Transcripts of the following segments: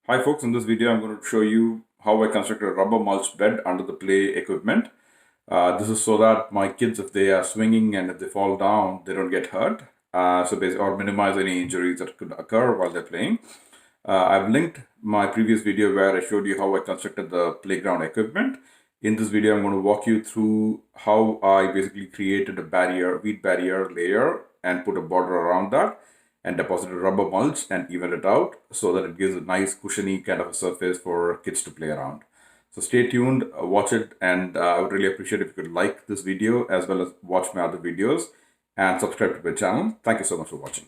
Hi folks, in this video I'm going to show you how I constructed a rubber mulch bed under the play equipment. This is so that my kids, if they are swinging and if they fall down, they don't get hurt. So basically, or minimize any injuries that could occur while they're playing. I've linked my previous video where I showed you how I constructed the playground equipment. In this video, I'm going to walk you through how I basically created a barrier, weed barrier layer and put a border around that and deposited rubber mulch and even it out so that it gives a nice cushiony kind of a surface for kids to play around. So stay tuned, watch it, and I would really appreciate if you could like this video as well as watch my other videos and subscribe to my channel. Thank you so much for watching.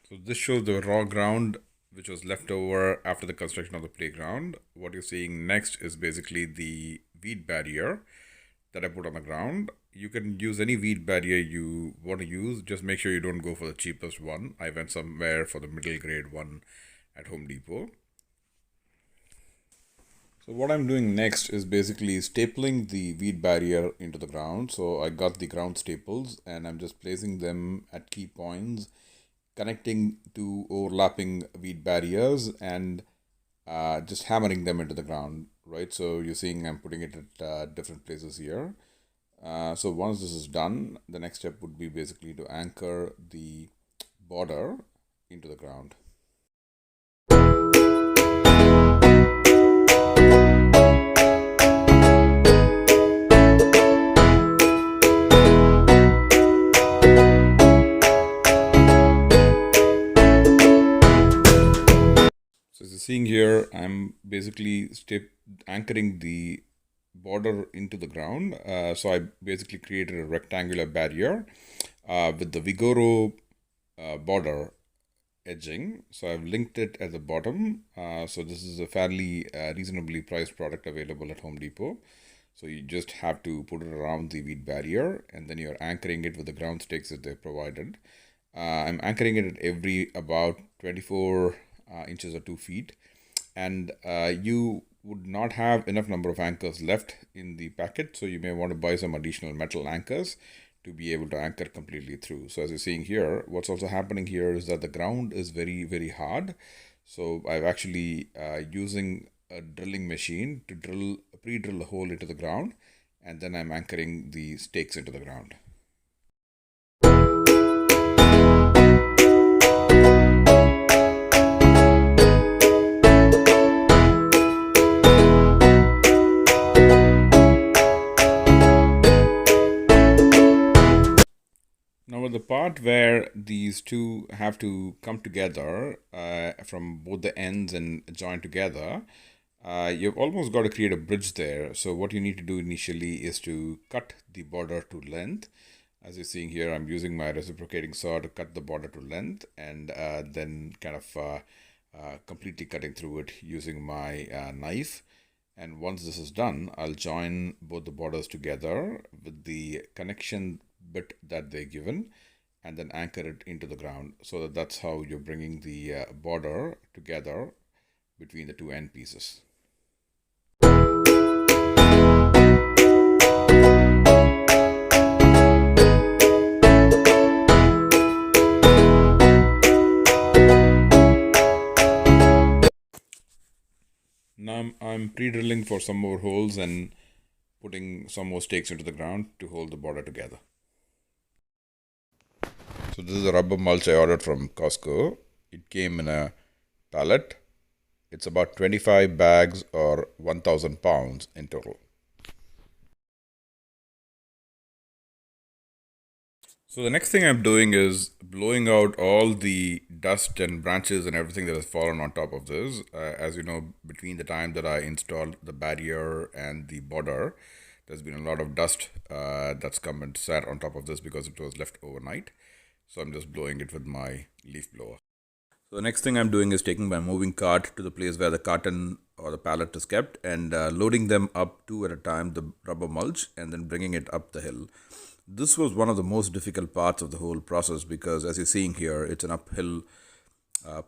So this shows the raw ground which was left over after the construction of the playground. What you're seeing next is basically the weed barrier that I put on the ground. You can use any weed barrier you want to use. Just make sure you don't go for the cheapest one. I went somewhere for the middle grade one at Home Depot. So what I'm doing next is basically stapling the weed barrier into the ground. So I got the ground staples and I'm just placing them at key points, connecting to overlapping weed barriers and just hammering them into the ground, right? So you're seeing I'm putting it at different places here. So once this is done, the next step would be basically to anchor the border into the ground. So as you're seeing here, I'm basically anchoring the border into the ground. So I basically created a rectangular barrier with the Vigoro border edging. So I've linked it at the bottom. So this is a fairly reasonably priced product available at Home Depot. So you just have to put it around the weed barrier and then you're anchoring it with the ground stakes that they've provided. I'm anchoring it at every about 24 inches or 2 feet, and you would not have enough number of anchors left in the packet, so you may want to buy some additional metal anchors to be able to anchor completely through. So as you're seeing here, what's also happening here is that the ground is very hard. So I've actually using a drilling machine to pre-drill a hole into the ground, and then I'm anchoring the stakes into the ground. Now the part where these two have to come together from both the ends and join together, you've almost got to create a bridge there. So what you need to do initially is to cut the border to length. As you're seeing here, I'm using my reciprocating saw to cut the border to length and then kind of completely cutting through it using my knife. And once this is done, I'll join both the borders together with the connection bit that they're given and then anchor it into the ground. So that's how you're bringing the border together between the two end pieces. Now I'm pre-drilling for some more holes and putting some more stakes into the ground to hold the border together. So this is a rubber mulch I ordered from Costco. It came in a pallet. It's about 25 bags or 1,000 pounds in total. So the next thing I'm doing is blowing out all the dust and branches and everything that has fallen on top of this. As you know, between the time that I installed the barrier and the border, there's been a lot of dust that's come and sat on top of this because it was left overnight. So I'm just blowing it with my leaf blower. So the next thing I'm doing is taking my moving cart to the place where the carton or the pallet is kept and loading them up two at a time, the rubber mulch, and then bringing it up the hill. This was one of the most difficult parts of the whole process because as you're seeing here, it's an uphill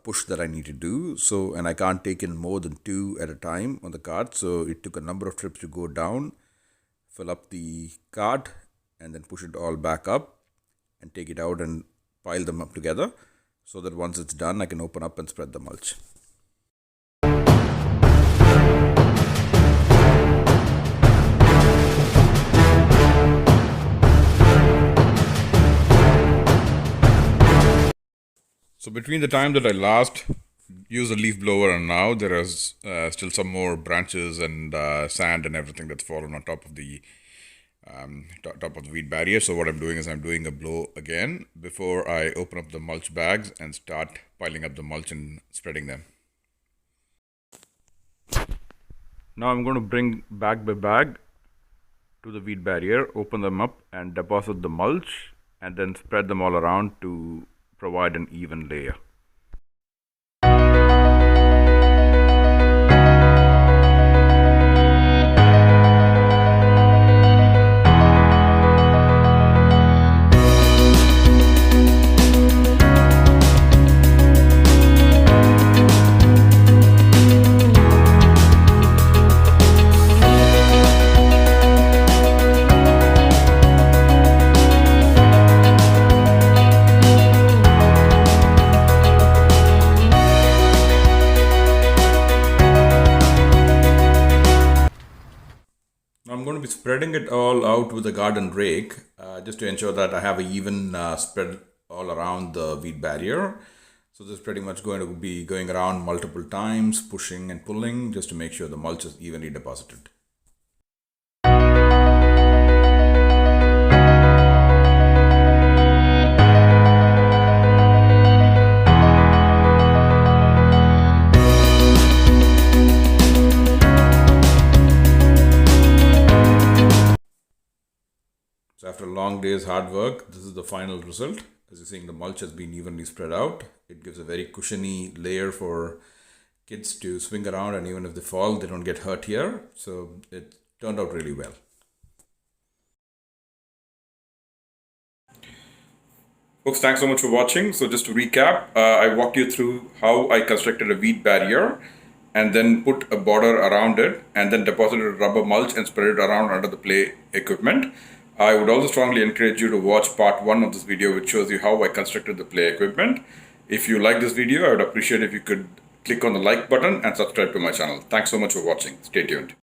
push that I need to do. So, and I can't take in more than two at a time on the cart. So it took a number of trips to go down, fill up the cart, and then push it all back up and take it out and pile them up together so that once it's done, I can open up and spread the mulch. So between the time that I last used a leaf blower and now, there is still some more branches and sand and everything that's fallen on top of the top of the weed barrier. So what I'm doing is I'm doing a blow again before I open up the mulch bags and start piling up the mulch and spreading them. Now I'm going to bring bag by bag to the weed barrier, open them up and deposit the mulch, and then spread them all around to provide an even layer. I'm going to be spreading it all out with a garden rake just to ensure that I have an even spread all around the weed barrier. So this is pretty much going to be going around multiple times, pushing and pulling just to make sure the mulch is evenly deposited. So after a long day's hard work, this is the final result. As you're seeing, the mulch has been evenly spread out. It gives a very cushiony layer for kids to swing around, and even if they fall, they don't get hurt here. So it turned out really well. Folks, thanks so much for watching. So just to recap, I walked you through how I constructed a weed barrier and then put a border around it and then deposited rubber mulch and spread it around under the play equipment. I would also strongly encourage you to watch part 1 of this video, which shows you how I constructed the play equipment. If you like this video, I would appreciate if you could click on the like button and subscribe to my channel. Thanks so much for watching. Stay tuned.